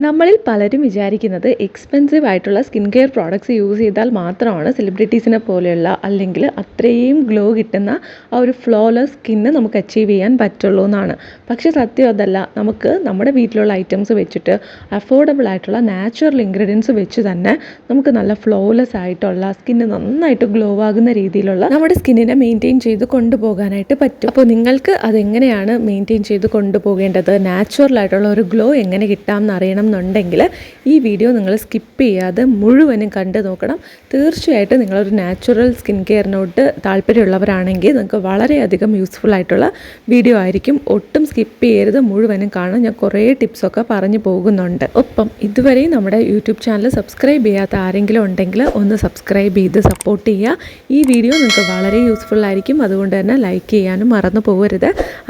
നമ്മളിൽ പലരും വിചാരിക്കുന്നത് എക്സ്പെൻസീവ് ആയിട്ടുള്ള സ്കിൻ കെയർ പ്രോഡക്ട്സ് യൂസ് ചെയ്താൽ മാത്രമാണ് സെലിബ്രിറ്റീസിനെ പോലെയുള്ള അല്ലെങ്കിൽ അത്രയും ഗ്ലോ കിട്ടുന്ന ആ ഒരു ഫ്ലോലെസ് സ്കിന്ന് നമുക്ക് അച്ചീവ് ചെയ്യാൻ പറ്റുള്ളൂ എന്നാണ്. പക്ഷേ സത്യം അതല്ല. നമുക്ക് നമ്മുടെ വീട്ടിലുള്ള ഐറ്റംസ് വെച്ചിട്ട് അഫോർഡബിൾ ആയിട്ടുള്ള നാച്ചുറൽ ഇൻഗ്രീഡിയൻസ് വെച്ച് തന്നെ നമുക്ക് നല്ല ഫ്ലോലെസ് ആയിട്ടുള്ള സ്കിന്ന് നന്നായിട്ട് ഗ്ലോ ആകുന്ന രീതിയിലുള്ള നമ്മുടെ സ്കിന്നിനെ മെയിൻറ്റെയിൻ ചെയ്ത് കൊണ്ടുപോകാനായിട്ട് പറ്റും. അപ്പോൾ നിങ്ങൾക്ക് അതെങ്ങനെയാണ് മെയിൻറ്റെയിൻ ചെയ്ത് കൊണ്ടുപോകേണ്ടത്, നാച്ചുറൽ ആയിട്ടുള്ള ഒരു ഗ്ലോ എങ്ങനെ കിട്ടാമെന്ന് അറിയണം എന്നുണ്ടെങ്കിൽ ഈ വീഡിയോ നിങ്ങൾ സ്കിപ്പ് ചെയ്യാതെ മുഴുവനും കണ്ടു നോക്കണം. തീർച്ചയായിട്ടും നിങ്ങളൊരു നാച്ചുറൽ സ്കിൻ കെയറിനോട്ട് താല്പര്യമുള്ളവരാണെങ്കിൽ നിങ്ങൾക്ക് വളരെയധികം യൂസ്ഫുൾ ആയിട്ടുള്ള വീഡിയോ ആയിരിക്കും. ഒട്ടും സ്കിപ്പ് ചെയ്യരുത്, മുഴുവനും കാണാൻ ഞാൻ കുറേ ടിപ്സൊക്കെ പറഞ്ഞു പോകുന്നുണ്ട്. ഒപ്പം ഇതുവരെയും നമ്മുടെ യൂട്യൂബ് ചാനൽ സബ്സ്ക്രൈബ് ചെയ്യാത്ത ആരെങ്കിലും ഉണ്ടെങ്കിൽ ഒന്ന് സബ്സ്ക്രൈബ് ചെയ്ത് സപ്പോർട്ട് ചെയ്യുക. ഈ വീഡിയോ നിങ്ങൾക്ക് വളരെ യൂസ്ഫുൾ ആയിരിക്കും, അതുകൊണ്ട് തന്നെ ലൈക്ക് ചെയ്യാനും മറന്നു പോകരുത്.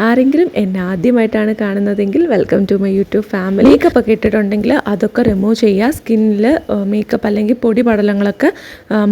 ആരെങ്കിലും എന്നെ ആദ്യമായിട്ടാണ് കാണുന്നതെങ്കിൽ welcome to my YouTube family. Makeup ഒക്കെ ഇട്ടിട്ടുണ്ടെങ്കിൽ അതൊക്കെ റിമൂവ് ചെയ്യുക. സ്കിന്നിൽ മേക്കപ്പ് അല്ലെങ്കിൽ പൊടി പടലങ്ങളൊക്കെ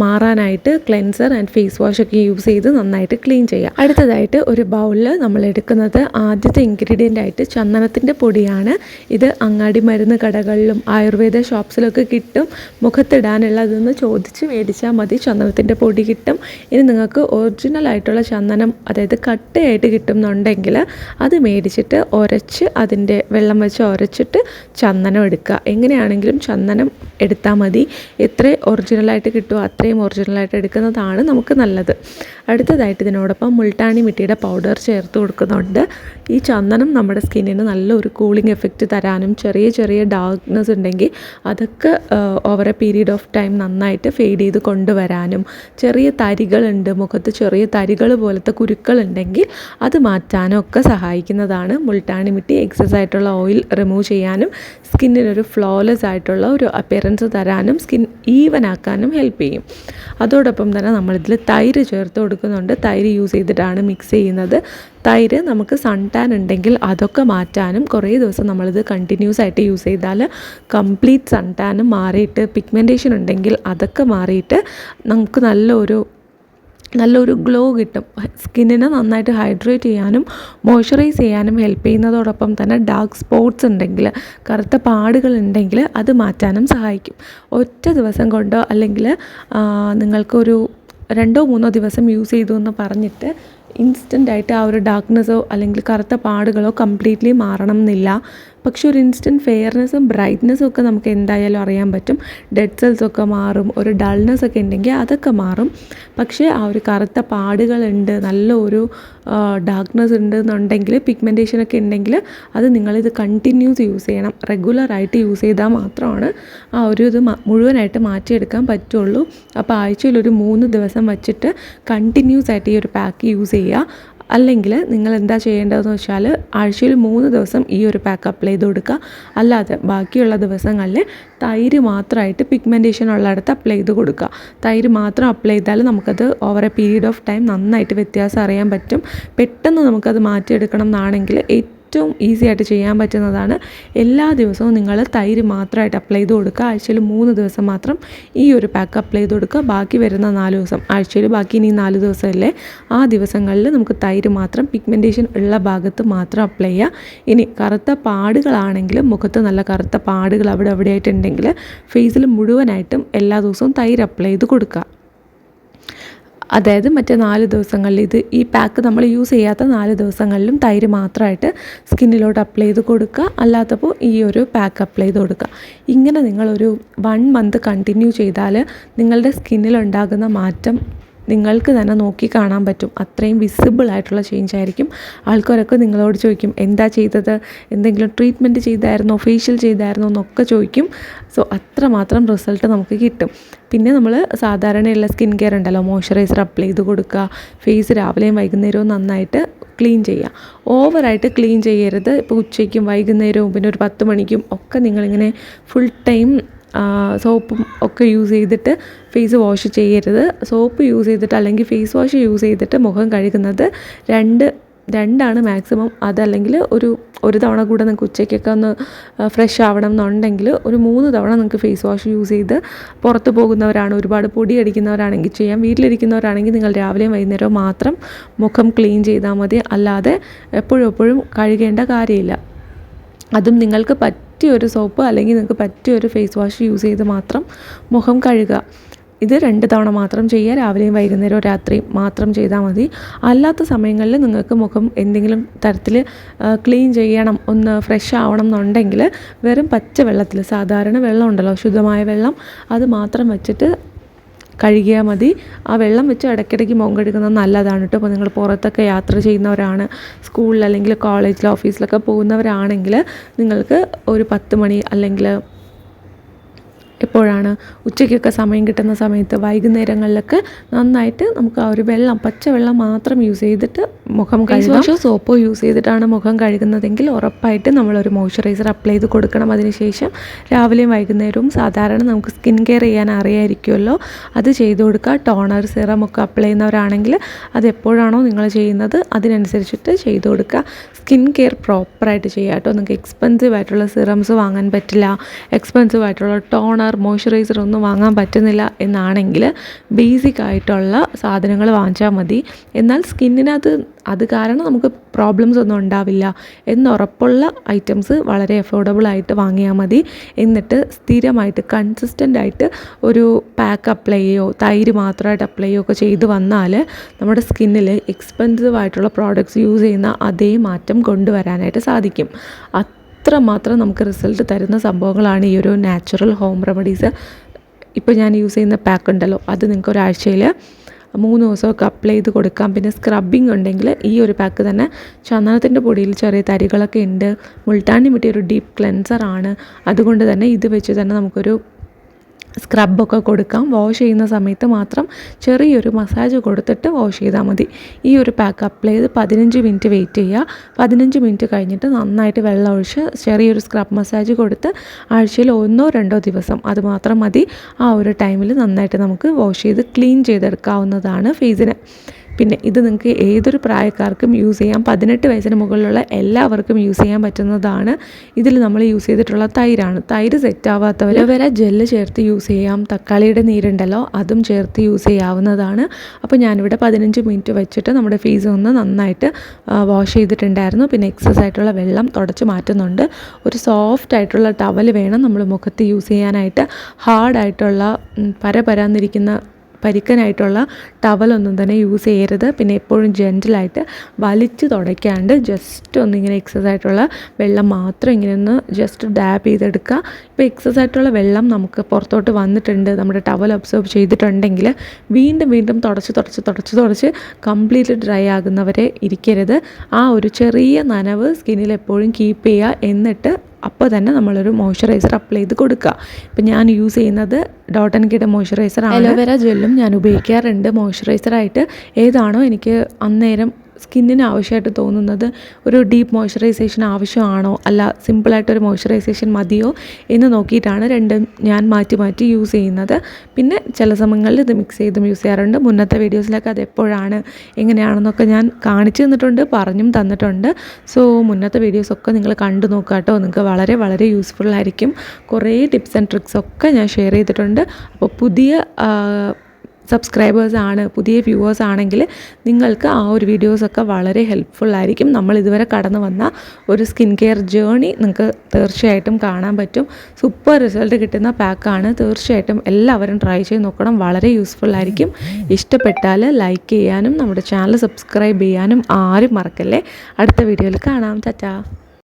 മാറാനായിട്ട് ക്ലെൻസർ ആൻഡ് ഫേസ് വാഷ് ഒക്കെ യൂസ് ചെയ്ത് നന്നായിട്ട് ക്ലീൻ ചെയ്യുക. അടുത്തതായിട്ട് ഒരു ബൗളിൽ നമ്മൾ എടുക്കുന്നത് ആദ്യത്തെ ഇൻഗ്രീഡിയൻ്റ് ആയിട്ട് ചന്ദനത്തിൻ്റെ പൊടിയാണ്. ഇത് അങ്ങാടി മരുന്ന് കടകളിലും ആയുർവേദ ഷോപ്സിലൊക്കെ കിട്ടും. മുഖത്തിടാനുള്ളതെന്ന് ചോദിച്ച് മേടിച്ചാൽ മതി, ചന്ദനത്തിൻ്റെ പൊടി കിട്ടും. ഇനി നിങ്ങൾക്ക് ഒറിജിനൽ ആയിട്ടുള്ള ചന്ദനം, അതായത് കട്ടയായിട്ട് കിട്ടുന്നുണ്ടെങ്കിൽ അത് മേടിച്ചിട്ട് ഉരച്ച് അതിൻ്റെ വെള്ളം വെച്ച് ഉരച്ചിട്ട് ചന്ദനം എടുക്കുക. എങ്ങനെയാണെങ്കിലും ചന്ദനം എടുത്താൽ മതി. എത്ര ഒറിജിനലായിട്ട് കിട്ടുമോ അത്രയും ഒറിജിനലായിട്ട് എടുക്കുന്നതാണ് നമുക്ക് നല്ലത്. അടുത്തതായിട്ട് ഇതിനോടൊപ്പം മുൾട്ടാണി മിട്ടിയുടെ പൗഡർ ചേർത്ത് കൊടുക്കുന്നുണ്ട്. ഈ ചന്ദനം നമ്മുടെ സ്കിന്നിന് നല്ലൊരു കൂളിംഗ് എഫക്റ്റ് തരാനും ചെറിയ ചെറിയ ഡാർക്ക്നെസ് ഉണ്ടെങ്കിൽ അതൊക്കെ over A period of time നന്നായിട്ട് ഫെയ്ഡ് ചെയ്ത് കൊണ്ടുവരാനും, ചെറിയ തരികളുണ്ട് മുഖത്ത്, ചെറിയ തരികൾ പോലത്തെ കുരുക്കളുണ്ടെങ്കിൽ അത് മാറ്റാനും ഒക്കെ സഹായിക്കുന്നതാണ് മുൾട്ടാണി മിട്ടി. എക്സസ് ആയിട്ടുള്ള ഓയിൽ റിമൂവ് ചെയ്യാനും സ്കിന്നിനൊരു ഫ്ലോലെസ് ആയിട്ടുള്ള ഒരു അപ്പിയറൻസ് തരാനും സ്കിൻ ഈവൻ ആക്കാനും ഹെൽപ്പ് ചെയ്യും. അതോടൊപ്പം തന്നെ നമ്മളിതിൽ തൈര് ചേർത്ത് കൊടുക്കുന്നുണ്ട്. തൈര് യൂസ് ചെയ്തിട്ടാണ് മിക്സ് ചെയ്യുന്നത്. തൈര് നമുക്ക് സൺ ടാൻ ഉണ്ടെങ്കിൽ അതൊക്കെ മാറ്റാനും, കുറേ ദിവസം നമ്മളിത് കണ്ടിന്യൂസ് ആയിട്ട് യൂസ് ചെയ്താൽ കംപ്ലീറ്റ് സൺ ടാനും മാറിയിട്ട് പിഗ്മെൻറ്റേഷൻ ഉണ്ടെങ്കിൽ അതൊക്കെ മാറിയിട്ട് നമുക്ക് നല്ലൊരു ഗ്ലോ കിട്ടും. സ്കിന്നിനെ നന്നായിട്ട് ഹൈഡ്രേറ്റ് ചെയ്യാനും മോയ്സ്ചറൈസ് ചെയ്യാനും ഹെൽപ്പ് ചെയ്യുന്നതോടൊപ്പം തന്നെ ഡാർക്ക് സ്പോട്ട്സ് ഉണ്ടെങ്കിൽ, കറുത്ത പാടുകൾ ഉണ്ടെങ്കിൽ അത് മാറ്റാനും സഹായിക്കും. ഒറ്റ ദിവസം കൊണ്ടോ അല്ലെങ്കിൽ നിങ്ങൾക്കൊരു 2-3 ദിവസം യൂസ് ചെയ്തു എന്ന് പറഞ്ഞിട്ട് ഇൻസ്റ്റൻ്റായിട്ട് ആ ഒരു ഡാർക്ക്നെസ്സോ അല്ലെങ്കിൽ കറുത്ത പാടുകളോ കംപ്ലീറ്റ്ലി മാറണം എന്നില്ല. പക്ഷെ ഒരു ഇൻസ്റ്റൻറ്റ് ഫെയർനെസ്സും ബ്രൈറ്റ്നെസ്സും ഒക്കെ നമുക്ക് എന്തായാലും അറിയാൻ പറ്റും. ഡെഡ് സെൽസൊക്കെ മാറും, ഒരു ഡൾനെസ് ഒക്കെ ഉണ്ടെങ്കിൽ അതൊക്കെ മാറും. പക്ഷേ ആ ഒരു കറുത്ത പാടുകളുണ്ട്, നല്ലൊരു ഡാർക്ക്നെസ് ഉണ്ട് എന്നുണ്ടെങ്കിൽ, പിഗ്മെൻറ്റേഷനൊക്കെ ഉണ്ടെങ്കിൽ അത് നിങ്ങളിത് കണ്ടിന്യൂസ് യൂസ് ചെയ്യണം. റെഗുലറായിട്ട് യൂസ് ചെയ്താൽ മാത്രമാണ് ആ ഒരു ഇത് മുഴുവനായിട്ട് മാറ്റിയെടുക്കാൻ പറ്റുള്ളൂ. അപ്പോൾ ആഴ്ചയിൽ ഒരു 3 ദിവസം വച്ചിട്ട് കണ്ടിന്യൂസ് ആയിട്ട് ഈ ഒരു പാക്ക് യൂസ് ചെയ്യുക. അല്ലെങ്കിൽ നിങ്ങൾ എന്താ ചെയ്യേണ്ടതെന്ന് വെച്ചാൽ ആഴ്ചയിൽ 3 ദിവസം ഈ ഒരു പാക്ക് അപ്ലൈ ചെയ്ത് കൊടുക്കുക. അല്ലാതെ ബാക്കിയുള്ള ദിവസങ്ങളിൽ തൈര് മാത്രമായിട്ട് പിഗ്മെൻറ്റേഷൻ ഉള്ളിടത്ത് അപ്ലൈ ചെയ്ത് കൊടുക്കുക. തൈര് മാത്രം അപ്ലൈ ചെയ്താൽ നമുക്കത് over A period of time നന്നായിട്ട് വ്യത്യാസം അറിയാൻ പറ്റും. പെട്ടെന്ന് നമുക്കത് മാറ്റിയെടുക്കണം എന്നാണെങ്കിൽ ഏറ്റവും ഈസി ആയിട്ട് ചെയ്യാൻ പറ്റുന്നതാണ്. എല്ലാ ദിവസവും നിങ്ങൾ തൈര് മാത്രമായിട്ട് അപ്ലൈ ചെയ്ത് കൊടുക്കുക. ആഴ്ചയിൽ 3 ദിവസം മാത്രം ഈ ഒരു പാക്ക് അപ്ലൈ ചെയ്ത് കൊടുക്കുക. ബാക്കി വരുന്ന 4 ദിവസം, ആഴ്ചയിൽ ബാക്കി ഇനി 4 ദിവസമല്ലേ, ആ ദിവസങ്ങളിൽ നമുക്ക് തൈര് മാത്രം പിഗ്മെൻറ്റേഷൻ ഉള്ള ഭാഗത്ത് മാത്രം അപ്ലൈ ചെയ്യുക. ഇനി കറുത്ത പാടുകളാണെങ്കിലും, മുഖത്ത് നല്ല കറുത്ത പാടുകൾ അവിടെ ആയിട്ടുണ്ടെങ്കിൽ ഫേസിൽ മുഴുവനായിട്ടും എല്ലാ ദിവസവും തൈര് അപ്ലൈ ചെയ്ത് കൊടുക്കുക. അതായത് മറ്റേ 4 ദിവസങ്ങളിൽ ഈ പാക്ക് നമ്മൾ യൂസ് ചെയ്യാത്ത 4 ദിവസങ്ങളിലും തൈര് മാത്രമായിട്ട് സ്കിന്നിലോട്ട് അപ്ലൈ ചെയ്ത് കൊടുക്കുക. അല്ലാത്തപ്പോൾ ഈ ഒരു പാക്ക് അപ്ലൈ ചെയ്ത് കൊടുക്കുക. ഇങ്ങനെ നിങ്ങളൊരു 1 മന്ത് കണ്ടിന്യൂ ചെയ്താൽ നിങ്ങളുടെ സ്കിന്നിലുണ്ടാകുന്ന മാറ്റം നിങ്ങൾക്ക് തന്നെ നോക്കി കാണാൻ പറ്റും. അത്രയും വിസിബിൾ ആയിട്ടുള്ള ചേഞ്ച് ആയിരിക്കും. ആൾക്കാരൊക്കെ നിങ്ങളോട് ചോദിക്കും, എന്താ ചെയ്തത്, എന്തെങ്കിലും ട്രീറ്റ്മെൻറ്റ് ചെയ്തായിരുന്നോ, ഫേഷ്യൽ ചെയ്തായിരുന്നോ എന്നൊക്കെ ചോദിക്കും. സോ അത്രമാത്രം റിസൾട്ട് നമുക്ക് കിട്ടും. പിന്നെ നമ്മൾ സാധാരണയുള്ള സ്കിൻ കെയർ ഉണ്ടല്ലോ, മോയ്സ്ചറൈസർ അപ്ലൈ ചെയ്ത് കൊടുക്കുക, ഫേസ് രാവിലെയും വൈകുന്നേരവും നന്നായിട്ട് ക്ലീൻ ചെയ്യുക. ഓവറായിട്ട് ക്ലീൻ ചെയ്യരുത്. ഇപ്പോൾ ഉച്ചയ്ക്കും വൈകുന്നേരവും പിന്നെ ഒരു 10 മണിക്കും ഒക്കെ നിങ്ങളിങ്ങനെ ഫുൾ ടൈം സോപ്പും ഒക്കെ യൂസ് ചെയ്തിട്ട് ഫേസ് വാഷ് ചെയ്യരുത്. സോപ്പ് യൂസ് ചെയ്തിട്ട് അല്ലെങ്കിൽ ഫേസ് വാഷ് യൂസ് ചെയ്തിട്ട് മുഖം കഴുകുന്നത് രണ്ടാണ് മാക്സിമം. അതല്ലെങ്കിൽ ഒരു തവണ കൂടെ നിങ്ങൾക്ക് ഉച്ചയ്ക്കൊക്കെ ഒന്ന് ഫ്രഷ് ആവണം എന്നുണ്ടെങ്കിൽ ഒരു 3 തവണ നിങ്ങൾക്ക് ഫേസ് വാഷ് യൂസ് ചെയ്ത്, പുറത്ത് പോകുന്നവരാണ്, ഒരുപാട് പൊടി അടിക്കുന്നവരാണെങ്കിൽ ചെയ്യാം. വീട്ടിലിരിക്കുന്നവരാണെങ്കിൽ നിങ്ങൾ രാവിലെയും വൈകുന്നേരവും മാത്രം മുഖം ക്ലീൻ ചെയ്താൽ മതി. അല്ലാതെ എപ്പോഴും കഴുകേണ്ട കാര്യമില്ല. അതും നിങ്ങൾക്ക് പറ്റിയൊരു സോപ്പ് അല്ലെങ്കിൽ നിങ്ങൾക്ക് പറ്റിയൊരു ഫേസ് വാഷ് യൂസ് ചെയ്ത് മാത്രം മുഖം കഴുകുക. ഇത് 2 തവണ മാത്രം ചെയ്യുക. രാവിലെയും വൈകുന്നേരവും രാത്രിയും മാത്രം ചെയ്താൽ മതി. അല്ലാത്ത സമയങ്ങളിൽ നിങ്ങൾക്ക് മുഖം എന്തെങ്കിലും തരത്തിൽ ക്ലീൻ ചെയ്യണം, ഒന്ന് ഫ്രഷ് ആവണം എന്നുണ്ടെങ്കിൽ വെറും പച്ച വെള്ളത്തിൽ, സാധാരണ വെള്ളം ഉണ്ടല്ലോ, ശുദ്ധമായ വെള്ളം, അത് മാത്രം വെച്ചിട്ട് കഴുകിയാൽ മതി. ആ വെള്ളം വെച്ച് ഇടയ്ക്കിടയ്ക്ക് മുഖം കഴുകുന്നത് നല്ലതാണ് കേട്ടോ. അപ്പോൾ നിങ്ങൾ പുറത്തൊക്കെ യാത്ര ചെയ്യുന്നവരാണ്, സ്കൂളിൽ അല്ലെങ്കിൽ കോളേജിൽ ഓഫീസിലൊക്കെ പോകുന്നവരാണെങ്കിൽ നിങ്ങൾക്ക് ഒരു 10 മണി അല്ലെങ്കിൽ എപ്പോഴാണ് ഉച്ചയ്ക്കൊക്കെ സമയം കിട്ടുന്ന സമയത്ത് വൈകുന്നേരങ്ങളിലൊക്കെ നന്നായിട്ട് നമുക്ക് ആ ഒരു വെള്ളം, പച്ചവെള്ളം മാത്രം യൂസ് ചെയ്തിട്ട് മുഖം കഴുകാം. സോപ്പോ യൂസ് ചെയ്തിട്ടാണ് മുഖം കഴുകുന്നതെങ്കിൽ ഉറപ്പായിട്ട് നമ്മളൊരു മോയ്സ്ചറൈസർ അപ്ലൈ ചെയ്ത് കൊടുക്കണം. അതിനുശേഷം രാവിലെയും വൈകുന്നേരവും സാധാരണ നമുക്ക് സ്കിൻ കെയർ ചെയ്യാൻ അറിയാമായിരിക്കുമല്ലോ, അത് ചെയ്ത് കൊടുക്കുക. ടോണർ, സിറം ഒക്കെ അപ്ലൈ ചെയ്യുന്നവരാണെങ്കിൽ അത് എപ്പോഴാണോ നിങ്ങൾ ചെയ്യുന്നത് അതിനനുസരിച്ചിട്ട് ചെയ്ത് കൊടുക്കുക. സ്കിൻ കെയർ പ്രോപ്പറായിട്ട് ചെയ്യുക കേട്ടോ. നിങ്ങൾക്ക് എക്സ്പെൻസീവ് ആയിട്ടുള്ള സിറംസ് വാങ്ങാൻ പറ്റില്ല, എക്സ്പെൻസീവ് ആയിട്ടുള്ള ടോണർ, മോയ്സ്ചറൈസർ ഒന്നും വാങ്ങാൻ പറ്റുന്നില്ല എന്നാണെങ്കിൽ ബേസിക് ആയിട്ടുള്ള സാധനങ്ങൾ വാങ്ങിച്ചാൽ മതി. എന്നാൽ സ്കിന്നിനകത്ത് അത് കാരണം നമുക്ക് പ്രോബ്ലംസ് ഒന്നും ഉണ്ടാവില്ല എന്നുറപ്പുള്ള ഐറ്റംസ് വളരെ അഫോർഡബിൾ ആയിട്ട് വാങ്ങിയാൽ മതി. എന്നിട്ട് സ്ഥിരമായിട്ട് കൺസിസ്റ്റൻ്റ് ആയിട്ട് ഒരു പാക്ക് അപ്ലൈ ചെയ്യുകയോ തൈര് മാത്രമായിട്ട് അപ്ലൈ ചെയ്യുകയോ ഒക്കെ ചെയ്ത് വന്നാൽ നമ്മുടെ സ്കിന്നിൽ എക്സ്പെൻസീവ് ആയിട്ടുള്ള പ്രോഡക്റ്റ്സ് യൂസ് ചെയ്യുന്ന അതേ മാറ്റം കൊണ്ടുവരാനായിട്ട് സാധിക്കും. അത്രമാത്രം നമുക്ക് റിസൾട്ട് തരുന്ന സംഭവങ്ങളാണ് ഈ ഒരു നാച്ചുറൽ ഹോം റെമഡീസ്. ഇപ്പോൾ ഞാൻ യൂസ് ചെയ്യുന്ന പാക്ക് ഉണ്ടല്ലോ, അത് നിങ്ങൾക്ക് ഒരാഴ്ചയിൽ 3 ദിവസമൊക്കെ അപ്ലൈ ചെയ്ത് കൊടുക്കാം. പിന്നെ സ്ക്രബിങ് ഉണ്ടെങ്കിൽ ഈ ഒരു പാക്ക് തന്നെ ചന്ദനത്തിൻ്റെ പൊടിയിൽ ചെറിയ തരികളൊക്കെ ഉണ്ട്. മുൾട്ടാനി മിട്ടി ഒരു ഡീപ്പ് ക്ലെൻസറാണ്. അതുകൊണ്ട് തന്നെ ഇത് വെച്ച് തന്നെ നമുക്കൊരു സ്ക്രബൊക്കെ കൊടുക്കാം. വാഷ് ചെയ്യുന്ന സമയത്ത് മാത്രം ചെറിയൊരു മസാജ് കൊടുത്തിട്ട് വാഷ് ചെയ്താൽ മതി. ഈ ഒരു പാക്ക് അപ്ലൈ ചെയ്ത് 15 മിനിറ്റ് വെയിറ്റ് ചെയ്യുക. 15 മിനിറ്റ് കഴിഞ്ഞിട്ട് നന്നായിട്ട് വെള്ളം ഒഴിച്ച് ചെറിയൊരു സ്ക്രബ് മസാജ് കൊടുത്ത് ആഴ്ചയിൽ 1-2 ദിവസം അത് മാത്രം മതി. ആ ഒരു ടൈമിൽ നന്നായിട്ട് നമുക്ക് വാഷ് ചെയ്ത് ക്ലീൻ ചെയ്തെടുക്കാവുന്നതാണ് ഫേസിനെ. പിന്നെ ഇത് നിങ്ങൾക്ക് ഏതൊരു പ്രായക്കാർക്കും യൂസ് ചെയ്യാം. 18 വയസ്സിന് മുകളിലുള്ള എല്ലാവർക്കും യൂസ് ചെയ്യാൻ പറ്റുന്നതാണ്. ഇതിൽ നമ്മൾ യൂസ് ചെയ്തിട്ടുള്ള തൈരാണ്. തൈര് സെറ്റാവാത്തവർ വരെ ജെല്ല് ചേർത്ത് യൂസ് ചെയ്യാം. തക്കാളിയുടെ നീരുണ്ടല്ലോ, അതും ചേർത്ത് യൂസ് ചെയ്യാവുന്നതാണ്. അപ്പോൾ ഞാനിവിടെ 15 മിനിറ്റ് വെച്ചിട്ട് നമ്മുടെ ഫേസ് ഒന്ന് നന്നായിട്ട് വാഷ് ചെയ്തിട്ടുണ്ടായിരുന്നു. പിന്നെ എക്സസ് ആയിട്ടുള്ള വെള്ളം തുടച്ച് മാറ്റുന്നുണ്ട്. ഒരു സോഫ്റ്റ് ആയിട്ടുള്ള ടവൽ വേണം നമ്മൾ മുഖത്ത് യൂസ് ചെയ്യാനായിട്ട്. ഹാർഡായിട്ടുള്ള പരന്നിരിക്കുന്ന പരിക്കനായിട്ടുള്ള ടവലൊന്നും തന്നെ യൂസ് ചെയ്യരുത്. പിന്നെ എപ്പോഴും ജെൻറ്റിലായിട്ട് വലിച്ച് തുടയ്ക്കാണ്ട് ജസ്റ്റ് ഒന്നിങ്ങനെ എക്സസ് ആയിട്ടുള്ള വെള്ളം മാത്രം ഇങ്ങനെ ഒന്ന് ജസ്റ്റ് ഡാബ് ചെയ്തെടുക്കുക. ഇപ്പോൾ എക്സസ് ആയിട്ടുള്ള വെള്ളം നമുക്ക് പുറത്തോട്ട് വന്നിട്ടുണ്ട്, നമ്മുടെ ടവൽ അബ്സോർബ് ചെയ്തിട്ടുണ്ടെങ്കിൽ വീണ്ടും തുടച്ച് കംപ്ലീറ്റ്ലി ഡ്രൈ ആകുന്നവരെ ഇരിക്കരുത്. ആ ഒരു ചെറിയ നനവ് സ്കിന്നിൽ എപ്പോഴും കീപ്പ് ചെയ്യുക. എന്നിട്ട് അപ്പോൾ തന്നെ നമ്മളൊരു മോയ്സ്ചറൈസർ അപ്ലൈ ചെയ്ത് കൊടുക്കുക. ഇപ്പം ഞാൻ യൂസ് ചെയ്യുന്നത് ഡോട്ട് ആൻഡ് കിയുടെ മോയ്സ്ചറൈസറാണ്. അലോവേര ജെല്ലും ഞാൻ ഉപയോഗിക്കാറുണ്ട് മോയ്സ്ചറൈസറായിട്ട്. ഏതാണോ എനിക്ക് അന്നേരം സ്കിന്നിന് ആവശ്യമായിട്ട് തോന്നുന്നത്, ഒരു ഡീപ്പ് മോയ്സ്ചറൈസേഷൻ ആവശ്യമാണോ അല്ല സിമ്പിളായിട്ടൊരു മോയ്സ്ചറൈസേഷൻ മതിയോ എന്ന് നോക്കിയിട്ടാണ് രണ്ടും ഞാൻ മാറ്റി യൂസ് ചെയ്യുന്നത്. പിന്നെ ചില സമയങ്ങളിൽ ഇത് മിക്സ് ചെയ്തും യൂസ് ചെയ്യാറുണ്ട്. മുന്നത്തെ വീഡിയോസിലൊക്കെ അത് എപ്പോഴാണ് എങ്ങനെയാണെന്നൊക്കെ ഞാൻ കാണിച്ചു തന്നിട്ടുണ്ട്, പറഞ്ഞും തന്നിട്ടുണ്ട്. സോ മുന്നത്തെ വീഡിയോസൊക്കെ നിങ്ങൾ കണ്ടു നോക്കുക കേട്ടോ. നിങ്ങൾക്ക് വളരെ യൂസ്ഫുള്ളായിരിക്കും. കുറേ ടിപ്സ് ആൻഡ് ട്രിക്സ് ഒക്കെ ഞാൻ ഷെയർ ചെയ്തിട്ടുണ്ട്. അപ്പോൾ പുതിയ സബ്സ്ക്രൈബേഴ്സാണ്, പുതിയ വ്യൂവേഴ്സ് ആണെങ്കിൽ നിങ്ങൾക്ക് ആ ഒരു വീഡിയോസൊക്കെ വളരെ ഹെൽപ്ഫുള്ളായിരിക്കും. നമ്മൾ ഇതുവരെ കടന്നു വന്ന ഒരു സ്കിൻ കെയർ ജേർണി നിങ്ങൾക്ക് തീർച്ചയായിട്ടും കാണാൻ പറ്റും. സൂപ്പർ റിസൾട്ട് കിട്ടുന്ന പാക്കാണ്. തീർച്ചയായിട്ടും എല്ലാവരും ട്രൈ ചെയ്ത് നോക്കണം. വളരെ യൂസ്ഫുള്ളായിരിക്കും. ഇഷ്ടപ്പെട്ടാൽ ലൈക്ക് ചെയ്യാനും നമ്മുടെ ചാനൽ സബ്സ്ക്രൈബ് ചെയ്യാനും ആരും മറക്കല്ലേ. അടുത്ത വീഡിയോയിൽ കാണാം. ടാറ്റാ.